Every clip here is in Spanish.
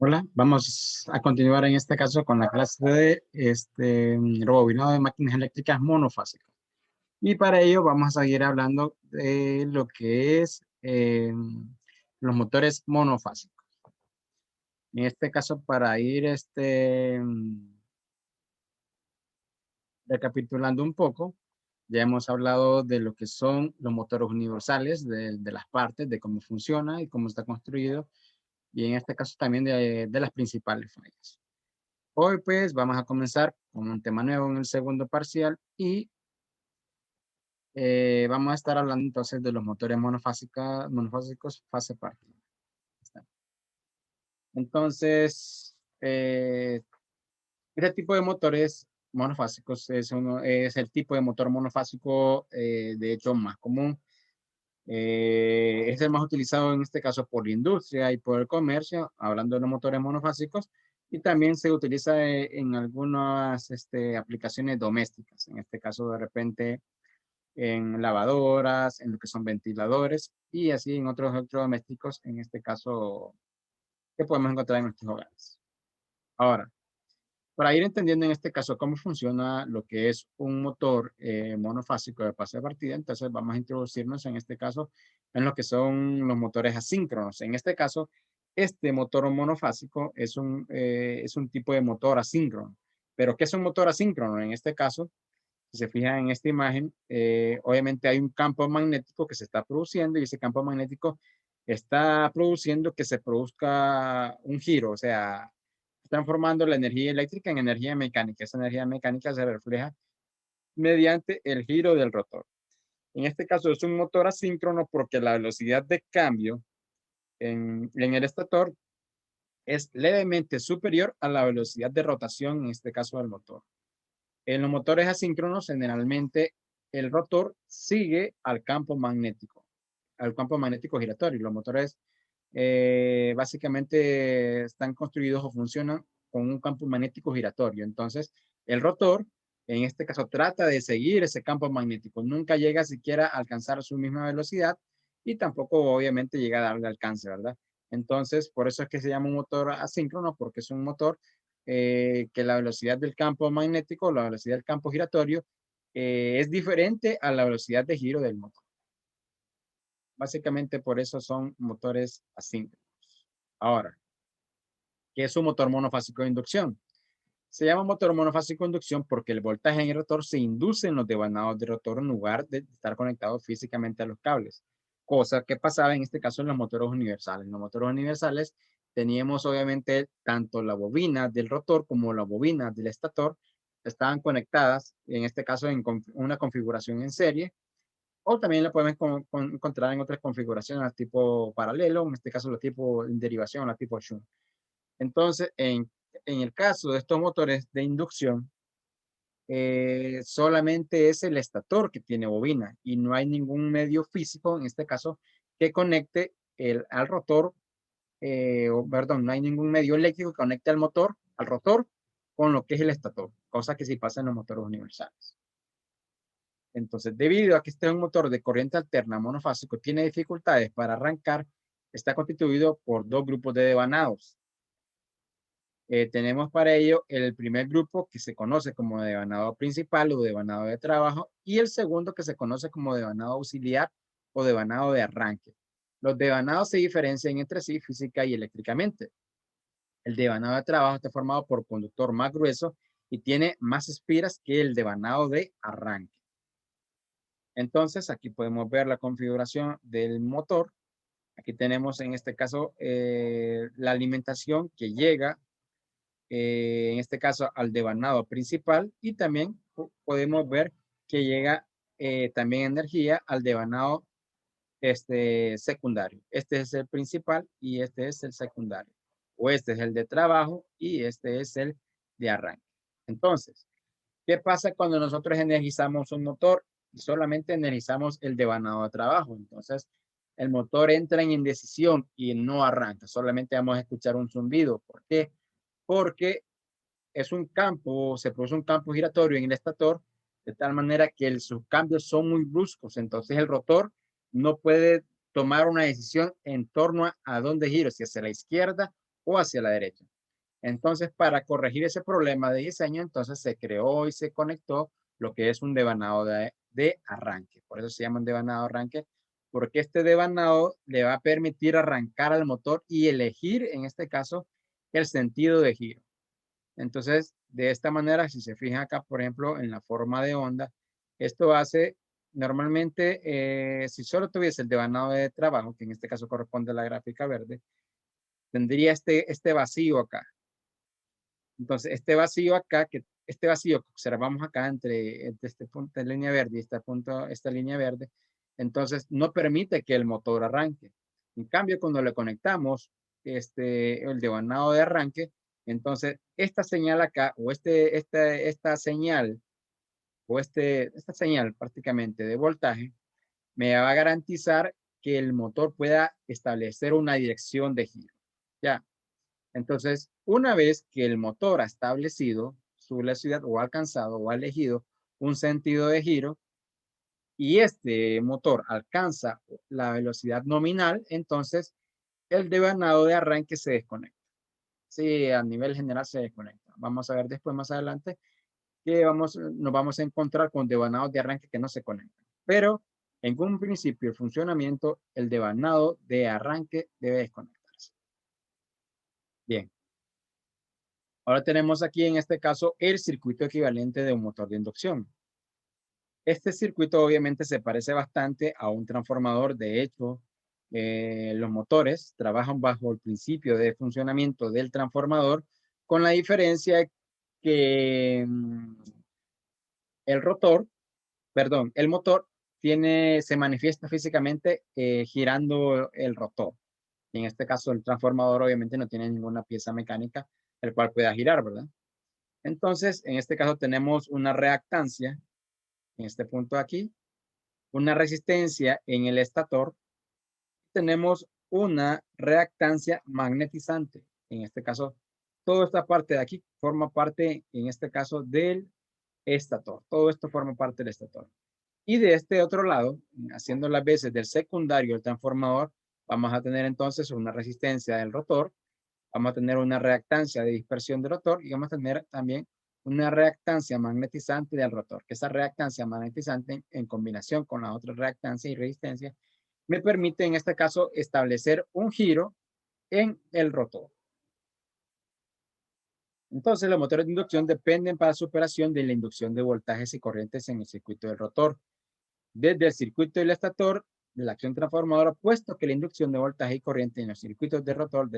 Hola, vamos a continuar en este caso con la clase de rebobinado de máquinas eléctricas monofásicas. Y para ello vamos a seguir hablando de lo que es los motores monofásicos. En este caso, para ir recapitulando un poco, ya hemos hablado de lo que son los motores universales, de las partes, de cómo funciona y cómo está construido. Y en este caso también de las principales fallas. Hoy pues vamos a comenzar con un tema nuevo en el segundo parcial y vamos a estar hablando entonces de los motores monofásicos fase partida. Entonces, este tipo de motores monofásicos es el tipo de motor monofásico de hecho más común. Es el más utilizado en este caso por la industria y por el comercio, hablando de los motores monofásicos, y también se utiliza en algunas aplicaciones domésticas, en este caso de repente en lavadoras, en lo que son ventiladores y así en otros electrodomésticos, en este caso que podemos encontrar en nuestros hogares. Ahora, para ir entendiendo en este caso cómo funciona lo que es un motor monofásico de pase de partida, entonces vamos a introducirnos en este caso en lo que son los motores asíncronos. En este caso, este motor monofásico es un tipo de motor asíncrono. ¿Pero qué es un motor asíncrono? En este caso, si se fijan en esta imagen, obviamente hay un campo magnético que se está produciendo y ese campo magnético está produciendo que se produzca un giro, o sea, transformando la energía eléctrica en energía mecánica. Esa energía mecánica se refleja mediante el giro del rotor. En este caso es un motor asíncrono porque la velocidad de cambio en el estator es levemente superior a la velocidad de rotación, en este caso del motor. En los motores asíncronos, generalmente el rotor sigue al campo magnético giratorio. Los motores básicamente están construidos o funcionan con un campo magnético giratorio. Entonces, el rotor, en este caso, trata de seguir ese campo magnético. Nunca llega siquiera a alcanzar su misma velocidad y tampoco, obviamente, llega a darle alcance, ¿verdad? Entonces, por eso es que se llama un motor asíncrono, porque es un motor que la velocidad del campo magnético, la velocidad del campo giratorio, es diferente a la velocidad de giro del motor. Básicamente por eso son motores asíncronos. Ahora, ¿qué es un motor monofásico de inducción? Se llama motor monofásico de inducción porque el voltaje en el rotor se induce en los devanados del rotor en lugar de estar conectado físicamente a los cables. Cosa que pasaba en este caso en los motores universales. En los motores universales teníamos obviamente tanto la bobina del rotor como la bobina del estator estaban conectadas, en este caso en una configuración en serie, o también la podemos encontrar en otras configuraciones tipo paralelo, en este caso la tipo en derivación, la tipo shunt. Entonces, en el caso de estos motores de inducción, solamente es el estator que tiene bobina y no hay ningún medio físico, en este caso, que conecte al rotor, perdón, no hay ningún medio eléctrico que conecte al motor, al rotor, con lo que es el estator, cosa que sí pasa en los motores universales. Entonces, debido a que este es un motor de corriente alterna monofásico, tiene dificultades para arrancar, está constituido por dos grupos de devanados. Tenemos para ello el primer grupo que se conoce como devanado principal o devanado de trabajo y el segundo que se conoce como devanado auxiliar o devanado de arranque. Los devanados se diferencian entre sí física y eléctricamente. El devanado de trabajo está formado por conductor más grueso y tiene más espiras que el devanado de arranque. Entonces, aquí podemos ver la configuración del motor. Aquí tenemos en este caso la alimentación que llega, en este caso al devanado principal y también podemos ver que llega también energía al devanado secundario. Este es el principal y este es el secundario. O este es el de trabajo y este es el de arranque. Entonces, ¿qué pasa cuando nosotros energizamos un motor y solamente energizamos el devanado de trabajo? Entonces, el motor entra en indecisión y no arranca. Solamente vamos a escuchar un zumbido. ¿Por qué? Porque es un campo, se produce un campo giratorio en el estator de tal manera que sus cambios son muy bruscos. Entonces, el rotor no puede tomar una decisión en torno a dónde giro, si hacia la izquierda o hacia la derecha. Entonces, para corregir ese problema de diseño, entonces se creó y se conectó lo que es un devanado de arranque. Por eso se llama un devanado de arranque, porque este devanado le va a permitir arrancar al motor y elegir, en este caso, el sentido de giro. Entonces, de esta manera, si se fijan acá, por ejemplo, en la forma de onda, esto hace normalmente, si solo tuviese el devanado de trabajo, que en este caso corresponde a la gráfica verde, tendría este vacío acá. Entonces, este vacío acá, este vacío que observamos acá entre este punto de línea verde y este punto, esta línea verde, entonces no permite que el motor arranque. En cambio, cuando le conectamos el devanado de arranque, entonces esta señal acá, o esta señal, o esta señal prácticamente de voltaje, me va a garantizar que el motor pueda establecer una dirección de giro. Ya. Entonces, una vez que el motor ha establecido su velocidad o ha alcanzado o ha elegido un sentido de giro y este motor alcanza la velocidad nominal, entonces el devanado de arranque se desconecta. Sí, a nivel general se desconecta. Vamos a ver después más adelante que nos vamos a encontrar con devanados de arranque que no se conectan. Pero en un principio el funcionamiento, el devanado de arranque debe desconectarse. Bien. Ahora tenemos aquí en este caso el circuito equivalente de un motor de inducción. Este circuito obviamente se parece bastante a un transformador. De hecho, los motores trabajan bajo el principio de funcionamiento del transformador, con la diferencia que el rotor, perdón, el motor se manifiesta físicamente girando el rotor. Y en este caso el transformador obviamente no tiene ninguna pieza mecánica el cual pueda girar, ¿verdad? Entonces, en este caso tenemos una reactancia, en este punto aquí, una resistencia en el estator, tenemos una reactancia magnetizante. En este caso, toda esta parte de aquí forma parte, en este caso, del estator. Todo esto forma parte del estator. Y de este otro lado, haciendo las veces del secundario del transformador, vamos a tener entonces una resistencia del rotor, vamos a tener una reactancia de dispersión del rotor y vamos a tener también una reactancia magnetizante del rotor, que esa reactancia magnetizante en combinación con la otra reactancia y resistencia me permite en este caso establecer un giro en el rotor. Entonces los motores de inducción dependen para su operación de la inducción de voltajes y corrientes en el circuito del rotor. Desde el circuito del estator de la acción transformadora, puesto que la inducción de voltaje y corriente en los circuitos de rotor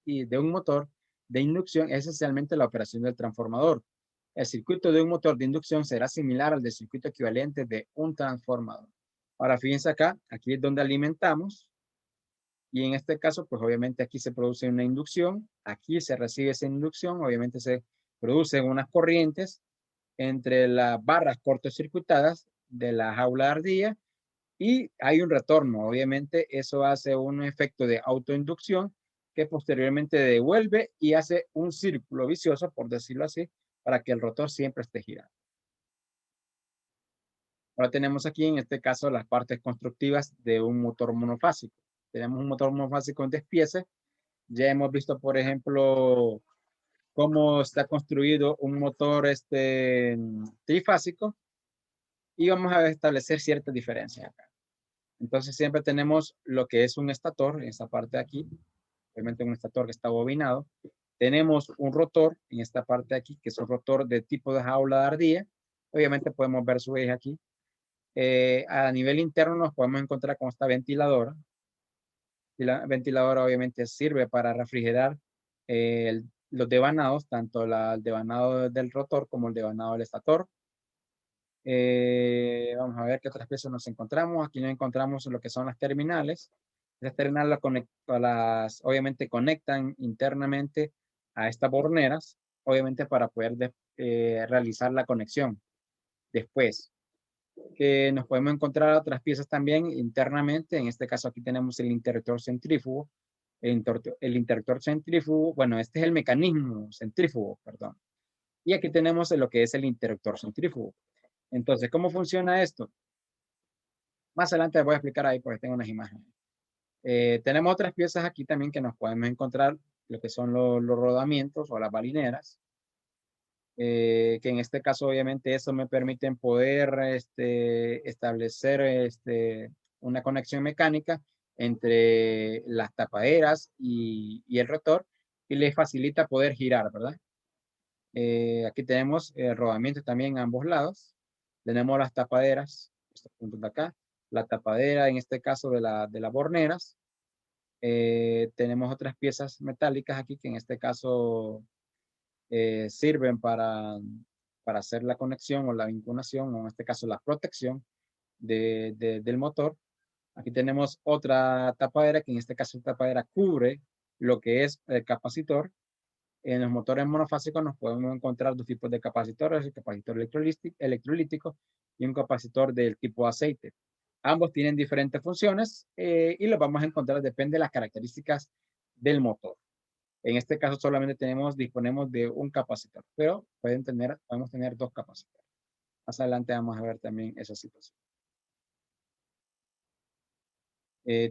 y de un motor de inducción es esencialmente la operación del transformador. El circuito de un motor de inducción será similar al del circuito equivalente de un transformador. Ahora fíjense acá, aquí es donde alimentamos y en este caso, pues obviamente aquí se produce una inducción, aquí se recibe esa inducción, obviamente se producen unas corrientes entre las barras cortocircuitadas de la jaula de ardilla y hay un retorno. Obviamente eso hace un efecto de autoinducción que posteriormente devuelve y hace un círculo vicioso, por decirlo así, para que el rotor siempre esté girando. Ahora tenemos aquí en este caso las partes constructivas de un motor monofásico. Tenemos un motor monofásico en 10 piezas. Ya hemos visto, por ejemplo, cómo está construido un motor trifásico y vamos a establecer ciertas diferencias acá. Entonces siempre tenemos lo que es un estator, en esta parte de aquí, obviamente un estator que está bobinado. Tenemos un rotor en esta parte de aquí, que es un rotor de tipo de jaula de ardilla. Obviamente podemos ver su eje aquí. A nivel interno nos podemos encontrar con esta ventiladora. Y la ventiladora obviamente sirve para refrigerar los devanados, tanto el devanado del rotor como el devanado del estator. Vamos a ver qué otras piezas nos encontramos. Aquí nos encontramos lo que son las terminales. Las terminales obviamente conectan internamente a estas borneras, obviamente para poder realizar la conexión. Después, que nos podemos encontrar otras piezas también internamente. En este caso aquí tenemos el interruptor centrífugo. El interruptor centrífugo, bueno, este es el mecanismo centrífugo, perdón. Y aquí tenemos lo que es el interruptor centrífugo. Entonces, ¿cómo funciona esto? Más adelante les voy a explicar ahí porque tengo unas imágenes. Tenemos otras piezas aquí también que nos podemos encontrar lo que son los rodamientos o las balineras, que en este caso obviamente eso me permiten poder establecer una conexión mecánica entre las tapaderas y el rotor y le facilita poder girar, ¿verdad? Aquí tenemos el rodamiento también a ambos lados. Tenemos las tapaderas, estos puntos de acá, la tapadera en este caso de las borneras. Tenemos otras piezas metálicas aquí que en este caso sirven para hacer la conexión o la vinculación, o en este caso la protección del motor. Aquí tenemos otra tapadera que en este caso la tapadera cubre lo que es el capacitor. En los motores monofásicos nos podemos encontrar dos tipos de capacitores, el capacitor electrolítico y un capacitor del tipo aceite. Ambos tienen diferentes funciones y los vamos a encontrar, depende de las características del motor. En este caso solamente disponemos de un capacitor, pero podemos tener dos capacitores. Más adelante vamos a ver también esa situación.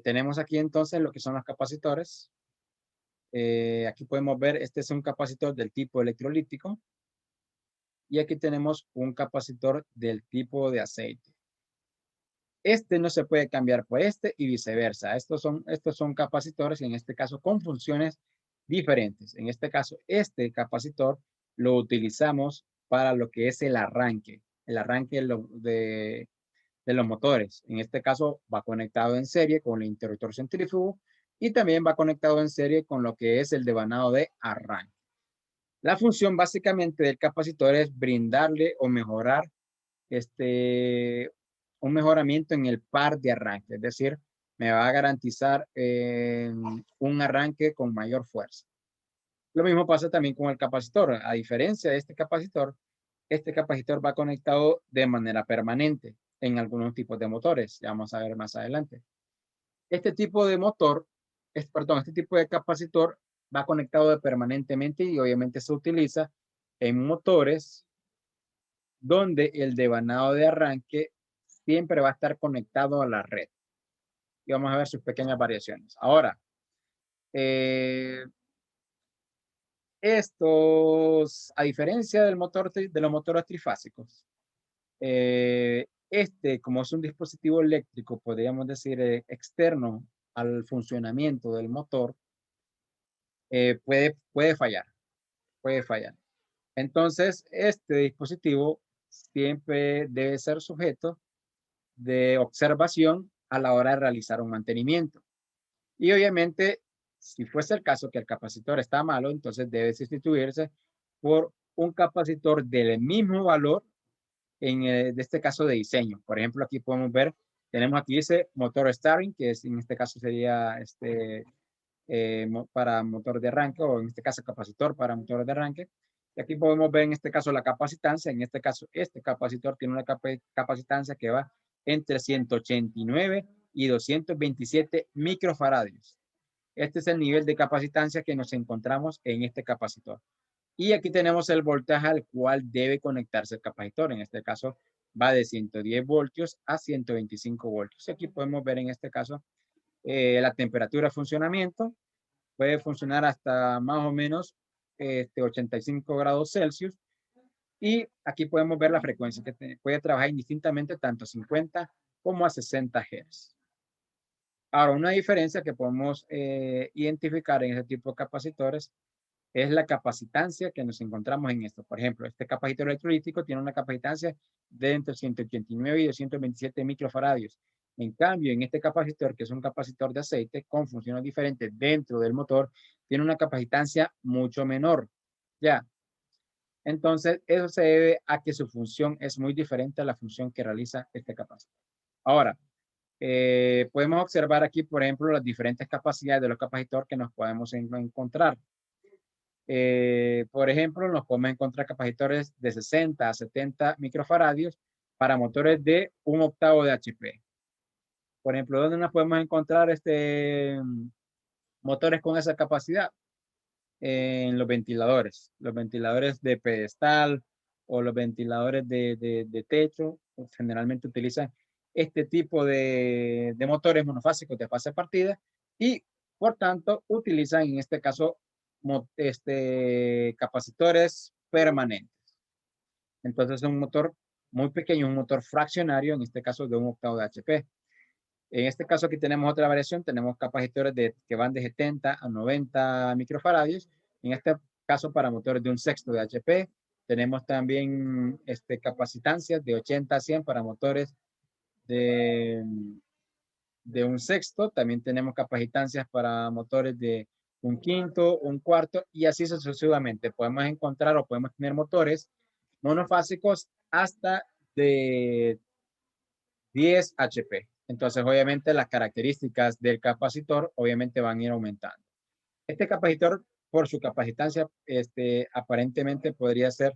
Tenemos aquí entonces lo que son los capacitores. Aquí podemos ver, este es un capacitor del tipo electrolítico. Y aquí tenemos un capacitor del tipo de aceite. Este no se puede cambiar por este y viceversa. Estos son capacitores, en este caso, con funciones diferentes. En este caso, este capacitor lo utilizamos para lo que es el arranque de los motores. En este caso, va conectado en serie con el interruptor centrífugo y también va conectado en serie con lo que es el devanado de arranque. La función básicamente del capacitor es brindarle o mejorar un mejoramiento en el par de arranque, es decir, me va a garantizar un arranque con mayor fuerza. Lo mismo pasa también con el capacitor. A diferencia de este capacitor va conectado de manera permanente en algunos tipos de motores. Ya vamos a ver más adelante. Este tipo de motor, este tipo de capacitor va conectado permanentemente y obviamente se utiliza en motores donde el devanado de arranque siempre va a estar conectado a la red. Y vamos a ver sus pequeñas variaciones. Ahora, estos, a diferencia de los motores trifásicos, como es un dispositivo eléctrico, podríamos decir, externo al funcionamiento del motor, puede fallar. Entonces, este dispositivo siempre debe ser sujeto de observación a la hora de realizar un mantenimiento. Y obviamente, si fuese el caso que el capacitor está malo, entonces debe sustituirse por un capacitor del mismo valor de este caso de diseño. Por ejemplo, aquí podemos ver, tenemos aquí ese motor starting, que es, en este caso sería para motor de arranque, o en este caso capacitor para motor de arranque. Y aquí podemos ver en este caso la capacitancia. En este caso, este capacitor tiene una capacitancia que va entre 189 y 227 microfaradios. Este es el nivel de capacitancia que nos encontramos en este capacitor. Y aquí tenemos el voltaje al cual debe conectarse el capacitor. En este caso va de 110 voltios a 125 voltios. Y aquí podemos ver en este caso la temperatura de funcionamiento. Puede funcionar hasta más o menos 85 grados Celsius. Y aquí podemos ver la frecuencia que puede trabajar indistintamente tanto a 50 como a 60 Hz. Ahora, una diferencia que podemos identificar en este tipo de capacitores es la capacitancia que nos encontramos en esto. Por ejemplo, este capacitor electrolítico tiene una capacitancia de entre 189 y 227 microfaradios. En cambio, en este capacitor, que es un capacitor de aceite con funciones diferentes dentro del motor, tiene una capacitancia mucho menor. Ya. Entonces, eso se debe a que su función es muy diferente a la función que realiza este capacitor. Ahora, podemos observar aquí, por ejemplo, las diferentes capacidades de los capacitores que nos podemos encontrar. Por ejemplo, nos podemos encontrar capacitores de 60 a 70 microfaradios para motores de 1/8 de HP. Por ejemplo, ¿dónde nos podemos encontrar motores con esa capacidad? En los ventiladores de pedestal o los ventiladores de techo, generalmente utilizan este tipo de motores monofásicos de fase partida y por tanto utilizan en este caso capacitores permanentes. Entonces es un motor muy pequeño, un motor fraccionario, en este caso de 1/8 de HP. En este caso aquí tenemos otra variación, tenemos capacitores que van de 70 a 90 microfaradios. En este caso para motores de 1/6 de HP. Tenemos también capacitancias de 80 a 100 para motores de 1/6. También tenemos capacitancias para motores de 1/5, 1/4 y así sucesivamente. Podemos encontrar o podemos tener motores monofásicos hasta de 10 HP. Entonces, obviamente, las características del capacitor obviamente van a ir aumentando. Este capacitor, por su capacitancia, aparentemente podría ser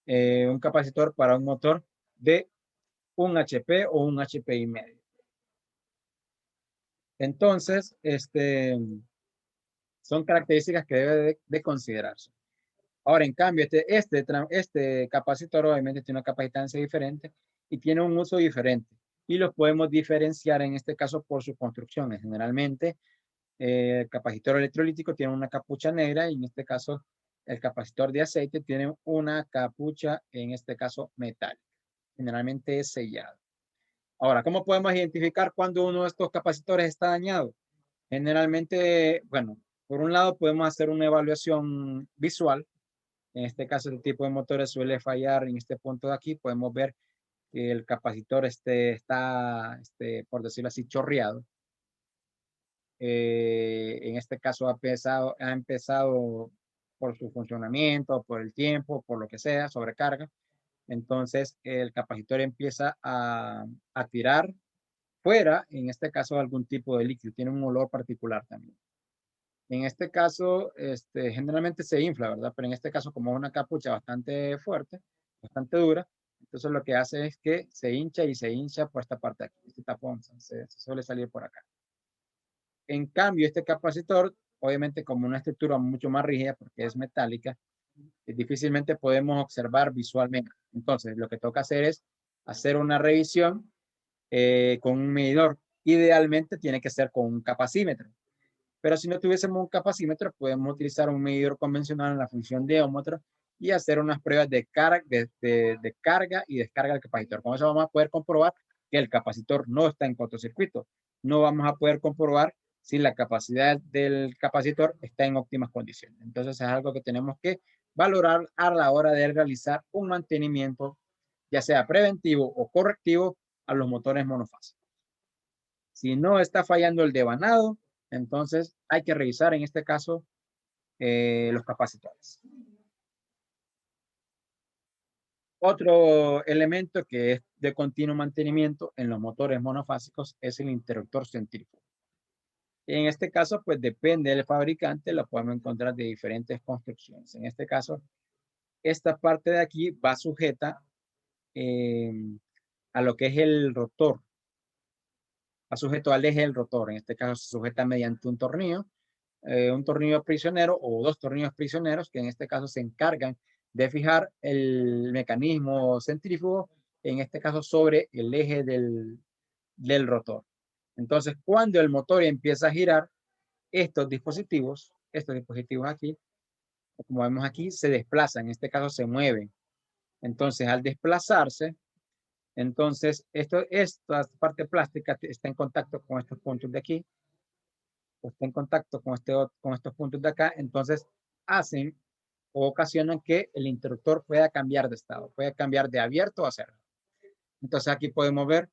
un capacitor para un motor de 1 HP o 1 HP y medio. Entonces, son características que debe de considerarse. Ahora, en cambio, este capacitor obviamente tiene una capacitancia diferente y tiene un uso diferente. Y los podemos diferenciar en este caso por sus construcciones. Generalmente, el capacitor electrolítico tiene una capucha negra y en este caso el capacitor de aceite tiene una capucha, en este caso metálica. Generalmente es sellado. Ahora, ¿cómo podemos identificar cuando uno de estos capacitores está dañado? Generalmente, bueno, por un lado podemos hacer una evaluación visual. En este caso, este tipo de motores suele fallar en este punto de aquí. Podemos ver que el capacitor está, por decirlo así, chorreado. En este caso ha empezado por su funcionamiento, por el tiempo, por lo que sea, sobrecarga. Entonces, el capacitor empieza a tirar fuera, en este caso, algún tipo de líquido. Tiene un olor particular también. En este caso, generalmente se infla, ¿verdad? Pero en este caso, como es una capucha bastante fuerte, bastante dura, entonces lo que hace es que se hincha y se hincha por esta parte de aquí. Este tapón se suele salir por acá. En cambio, este capacitor, obviamente como una estructura mucho más rígida porque es metálica, difícilmente podemos observar visualmente. Entonces, lo que toca hacer es hacer una revisión con un medidor. Idealmente tiene que ser con un capacímetro. Pero si no tuviésemos un capacímetro, podemos utilizar un medidor convencional en la función de ohmómetro y hacer unas pruebas de carga y descarga del capacitor. Con eso vamos a poder comprobar que el capacitor no está en cortocircuito. No vamos a poder comprobar si la capacidad del capacitor está en óptimas condiciones. Entonces es algo que tenemos que valorar a la hora de realizar un mantenimiento, ya sea preventivo o correctivo, a los motores monofásicos. Si no está fallando el devanado, entonces hay que revisar en este caso los capacitores. Otro elemento que es de continuo mantenimiento en los motores monofásicos es el interruptor centrífugo. En este caso, pues depende del fabricante, lo podemos encontrar de diferentes construcciones. En este caso, esta parte de aquí va sujeta a lo que es el rotor. Va sujeto al eje del rotor. En este caso se sujeta mediante un tornillo prisionero o dos tornillos prisioneros que en este caso se encargan de fijar el mecanismo centrífugo, en este caso sobre el eje del rotor. Entonces, cuando el motor empieza a girar, estos dispositivos aquí, como vemos aquí, se desplazan, en este caso se mueven. Entonces, al desplazarse, entonces esta parte plástica está en contacto con estos puntos de aquí, está en contacto con estos puntos de acá, entonces hacen o ocasionan que el interruptor pueda cambiar de estado, pueda cambiar de abierto a cerrado. Entonces aquí podemos ver,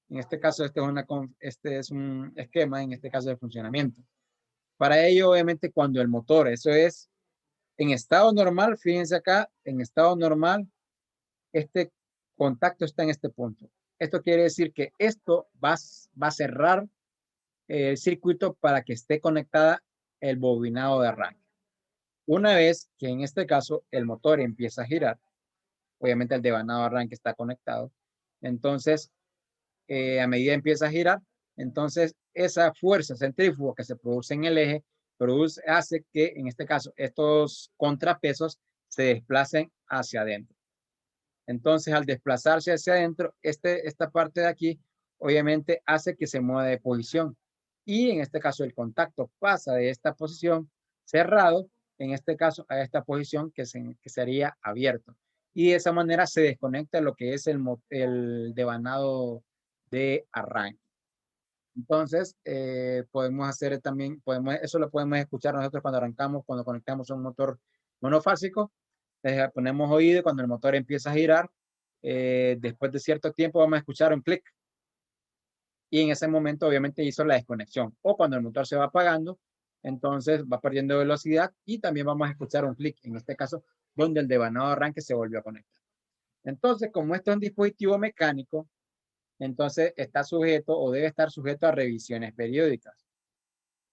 en este caso este es un esquema, en este caso de funcionamiento. Para ello, obviamente, cuando el motor, eso es en estado normal, fíjense acá, en estado normal, este contacto está en este punto. Esto quiere decir que esto va a cerrar el circuito para que esté conectada el bobinado de arranque. Una vez que en este caso el motor empieza a girar, obviamente el devanado de arranque está conectado, entonces a medida que empieza a girar, entonces esa fuerza centrífuga que se produce en el eje hace que en este caso estos contrapesos se desplacen hacia adentro. Entonces al desplazarse hacia adentro, esta parte de aquí obviamente hace que se mueva de posición y en este caso el contacto pasa de esta posición cerrado en este caso, a esta posición que sería abierto. Y de esa manera se desconecta lo que es el devanado de arranque. Entonces, podemos hacer también, eso lo podemos escuchar nosotros cuando arrancamos, cuando conectamos un motor monofásico. Ponemos oído y cuando el motor empieza a girar, después de cierto tiempo vamos a escuchar un clic. Y en ese momento obviamente hizo la desconexión. O cuando el motor se va apagando, entonces va perdiendo velocidad y también vamos a escuchar un clic, en este caso, donde el devanado de arranque se volvió a conectar. Entonces, como esto es un dispositivo mecánico, entonces está sujeto o debe estar sujeto a revisiones periódicas.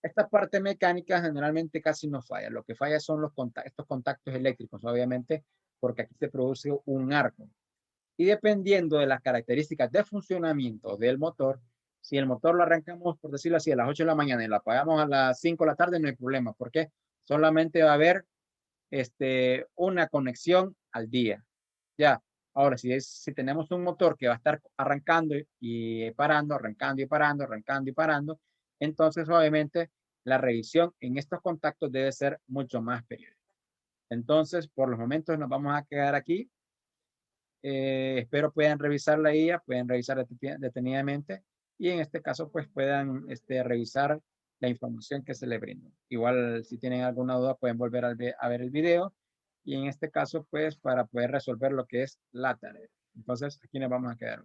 Esta parte mecánica generalmente casi no falla. Lo que falla son estos contactos eléctricos, obviamente, porque aquí se produce un arco. Y dependiendo de las características de funcionamiento del motor, si el motor lo arrancamos, por decirlo así, a las 8 de la mañana y lo apagamos a las 5 de la tarde, no hay problema, porque solamente va a haber una conexión al día. Ya, ahora si tenemos un motor que va a estar arrancando y parando, arrancando y parando, arrancando y parando, entonces obviamente la revisión en estos contactos debe ser mucho más periódica. Entonces, por los momentos nos vamos a quedar aquí. Espero puedan revisar la guía, pueden revisar detenidamente y en este caso pues puedan revisar la información que se le brinda. Igual si tienen alguna duda pueden volver a ver el video y en este caso pues para poder resolver lo que es la tarea. Entonces aquí nos vamos a quedar.